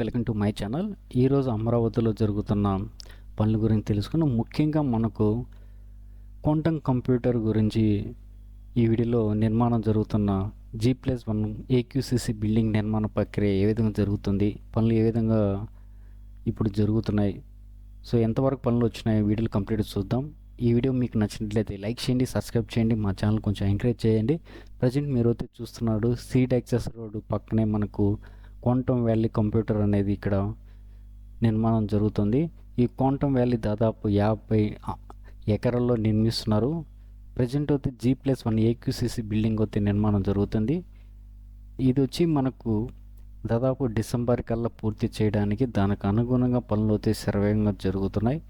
Welcome to my channel. ఈరోజు అమరావతిలో జరుగుతున్న పనుల గురించి తెలుసుకుని ముఖ్యంగా మనకు క్వాంటమ్ కంప్యూటర్ గురించి ఈ వీడియోలో నిర్మాణం జరుగుతున్న G+1 AQCC బిల్డింగ్ నిర్మాణ ప్రక్రియ ఏ విధంగా జరుగుతుంది, పనులు ఏ విధంగా ఇప్పుడు జరుగుతున్నాయి, సో ఎంతవరకు పనులు వచ్చినాయి వీడియోలు కంప్లీట్ చూద్దాం. ఈ వీడియో మీకు నచ్చినట్లయితే లైక్ చేయండి, సబ్స్క్రైబ్ చేయండి, మా ఛానల్ కొంచెం ఎంకరేజ్ చేయండి. ప్రజెంట్ మీరు అయితే చూస్తున్నాడు సీట్ యాక్సెస్ రోడ్ పక్కనే మనకు క్వాంటమ్ వ్యాలీ కంప్యూటర్ అనేది ఇక్కడ నిర్మాణం జరుగుతుంది. ఈ క్వాంటమ్ వ్యాలీ దాదాపు 50 ఎకరాల్లో నిర్మిస్తున్నారు. ప్రజెంట్ అయితే G+1 AQCC బిల్డింగ్ అయితే నిర్మాణం జరుగుతుంది. ఇది వచ్చి మనకు దాదాపు డిసెంబర్ కల్లా పూర్తి చేయడానికి దానికి అనుగుణంగా పనులు అయితే శరవేగంగా జరుగుతున్నాయి.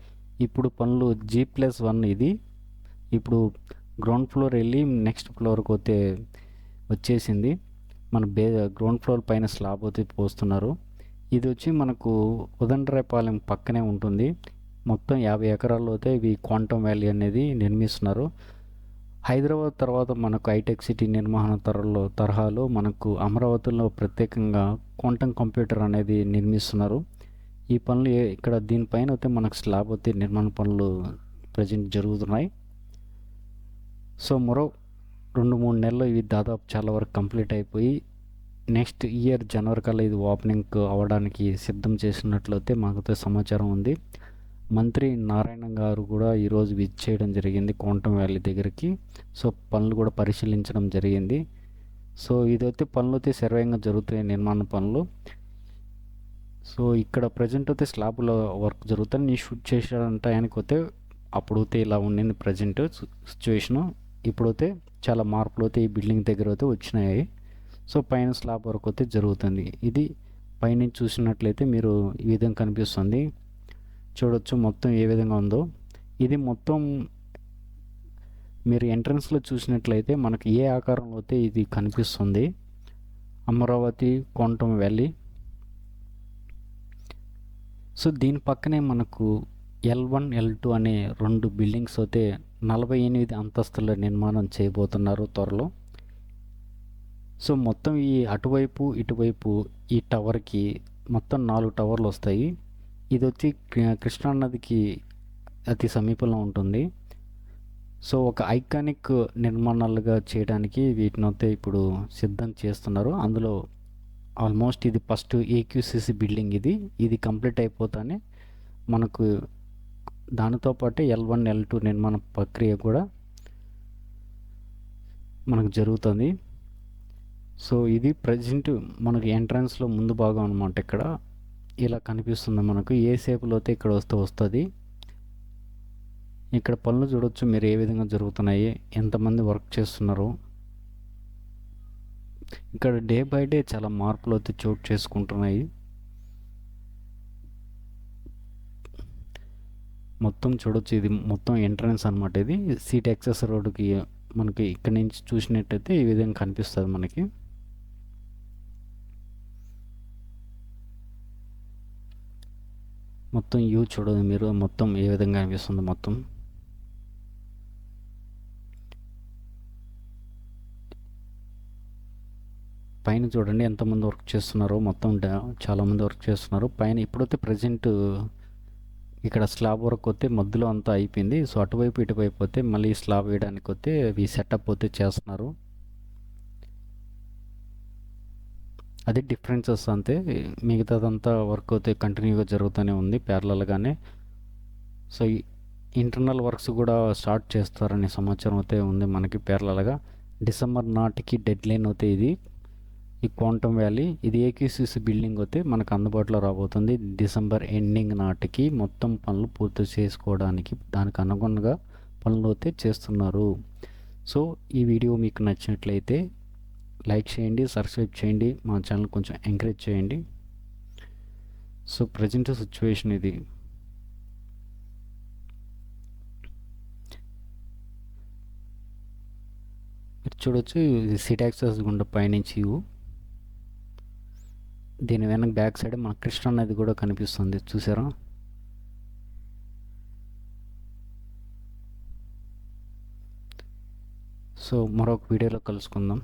ఇప్పుడు పనులు G+1 ఇది ఇప్పుడు గ్రౌండ్ ఫ్లోర్ వెళ్ళి నెక్స్ట్ ఫ్లోర్కి అయితే వచ్చేసింది. మన గ్రౌండ్ ఫ్లోర్ పైన స్లాబ్ అయితే పోస్తున్నారు. ఇది వచ్చి మనకు ఉదండరాయపాలెం పక్కనే ఉంటుంది. మొత్తం 50 ఎకరాల్లో అయితే ఇవి క్వాంటమ్ వ్యాలీ అనేది నిర్మిస్తున్నారు. హైదరాబాద్ తర్వాత మనకు హైటెక్ సిటీ నిర్మాణ తరహాలో మనకు అమరావతిలో ప్రత్యేకంగా క్వాంటమ్ కంప్యూటర్ అనేది నిర్మిస్తున్నారు. ఈ పనులు ఇక్కడ దీనిపైన అయితే మనకు స్లాబ్ అయితే నిర్మాణ పనులు ప్రజెంట్ జరుగుతున్నాయి. సో మరో 2-3 నెలల్లో ఇవి దాదాపు చాలా వరకు కంప్లీట్ అయిపోయి నెక్స్ట్ ఇయర్ జనవరి కల్లా ఇది ఓపెనింగ్ అవ్వడానికి సిద్ధం చేసినట్లయితే మాకైతే సమాచారం ఉంది. మంత్రి నారాయణ గారు కూడా ఈరోజు విజిట్ చేయడం జరిగింది క్వాంటమ్ వ్యాలీ దగ్గరికి. సో పనులు కూడా పరిశీలించడం జరిగింది. సో ఇదైతే పనులు అయితే శరవేగంగా జరుగుతాయి, నిర్మాణ పనులు. సో ఇక్కడ ప్రజెంట్ అయితే స్లాబ్లో వర్క్ జరుగుతుంది. నేను షూట్ చేసాడంటే ఆయనకి అయితే అప్పుడైతే ఇలా ఉండింది ప్రజెంట్ సిచ్యువేషను. ఇప్పుడైతే చాలా మార్పులు అయితే ఈ బిల్డింగ్ దగ్గర అయితే వచ్చినాయి. సో పైన స్లాబ్ వరకు అయితే జరుగుతుంది. ఇది పైనుంచి చూసినట్లయితే మీరు ఈ విధంగా కనిపిస్తుంది, చూడొచ్చు మొత్తం ఏ విధంగా ఉందో. ఇది మొత్తం మీరు ఎంట్రన్స్లో చూసినట్లయితే మనకి ఏ ఆకారంలో అయితే ఇది కనిపిస్తుంది, అమరావతి క్వాంటమ్ వ్యాలీ. సో దీని పక్కనే మనకు L1, L2 అనే 2 బిల్డింగ్స్ అయితే 48 అంతస్తుల నిర్మాణం చేయబోతున్నారు త్వరలో. సో మొత్తం ఈ అటువైపు ఇటువైపు ఈ టవర్కి మొత్తం 4 టవర్లు వస్తాయి. ఇది వచ్చి కృష్ణానదికి అతి సమీపంలో ఉంటుంది. సో ఒక ఐకానిక్ నిర్మాణాలుగా చేయడానికి వీటిని అయితే ఇప్పుడు సిద్ధం చేస్తున్నారు. అందులో ఆల్మోస్ట్ ఇది ఫస్ట్ AQCC బిల్డింగ్, ఇది కంప్లీట్ అయిపోతానే మనకు దానితో పాటు L1, L2 నిర్మాణ ప్రక్రియ కూడా మనకు జరుగుతుంది. సో ఇది ప్రజెంట్ మనకు ఎంట్రన్స్లో ముందు భాగం అనమాట. ఇక్కడ ఇలా కనిపిస్తుంది మనకు, ఏ షేపులో అయితే ఇక్కడ వస్తుంది. ఇక్కడ పనులు చూడొచ్చు మీరు ఏ విధంగా జరుగుతున్నాయి, ఎంతమంది వర్క్ చేస్తున్నారు. ఇక్కడ డే బై డే చాలా మార్పులు అయితే చోటు చేసుకుంటున్నాయి. మొత్తం చూడొచ్చు ఇది మొత్తం ఎంట్రన్స్ అనమాట. ఇది సీట్ యాక్సెస్ రోడ్డుకి మనకి ఇక్కడ నుంచి చూసినట్టయితే ఈ విధంగా కనిపిస్తుంది మనకి. మొత్తం వ్యూ చూడదు మీరు, మొత్తం ఏ విధంగా కనిపిస్తుంది. మొత్తం పైన చూడండి ఎంతమంది వర్క్ చేస్తున్నారో, మొత్తం చాలామంది వర్క్ చేస్తున్నారు పైన. ఇప్పుడైతే ప్రజెంట్ ఇక్కడ స్లాబ్ వర్క్ వస్తే మధ్యలో అంతా అయిపోయింది. సో అటువైపు ఇటువైపు వస్తే మళ్ళీ స్లాబ్ వేయడానికి వస్తే ఈ సెటప్ అయితే చేస్తున్నారు. అది డిఫరెన్సెస్ అంతే, మిగతాదంతా వర్క్ అయితే కంటిన్యూగా జరుగుతూనే ఉంది ప్యారలల్గానే. సో ఇంటర్నల్ వర్క్స్ కూడా స్టార్ట్ చేస్తారనే సమాచారం అయితే ఉంది మనకి ప్యారలల్గా. డిసెంబర్ నాటికి డెడ్ లైన్ అయితే ఇది ఈ క్వాంటమ్ వ్యాలీ. ఇది AQCC బిల్డింగ్ అయితే మనకు అందుబాటులో రాబోతుంది డిసెంబర్ ఎండింగ్ నాటికి. మొత్తం పనులు పూర్తి చేసుకోవడానికి దానికి అనుగుణంగా పనులు అయితే చేస్తున్నారు. సో ఈ వీడియో మీకు నచ్చినట్లయితే లైక్ చేయండి, సబ్స్క్రైబ్ చేయండి, మా ఛానల్ కొంచెం ఎంకరేజ్ చేయండి. సో ప్రజెంట్ సిచ్యువేషన్ ఇది. మీరు చూడొచ్చు ఇది సీట్ యాక్సెస్ గుండా పైనుంచి దీని వెనక బ్యాక్ సైడ్ మన కృష్ణా నది కూడా కనిపిస్తుంది, చూసారా. సో మరొక వీడియోలో కలుసుకుందాం.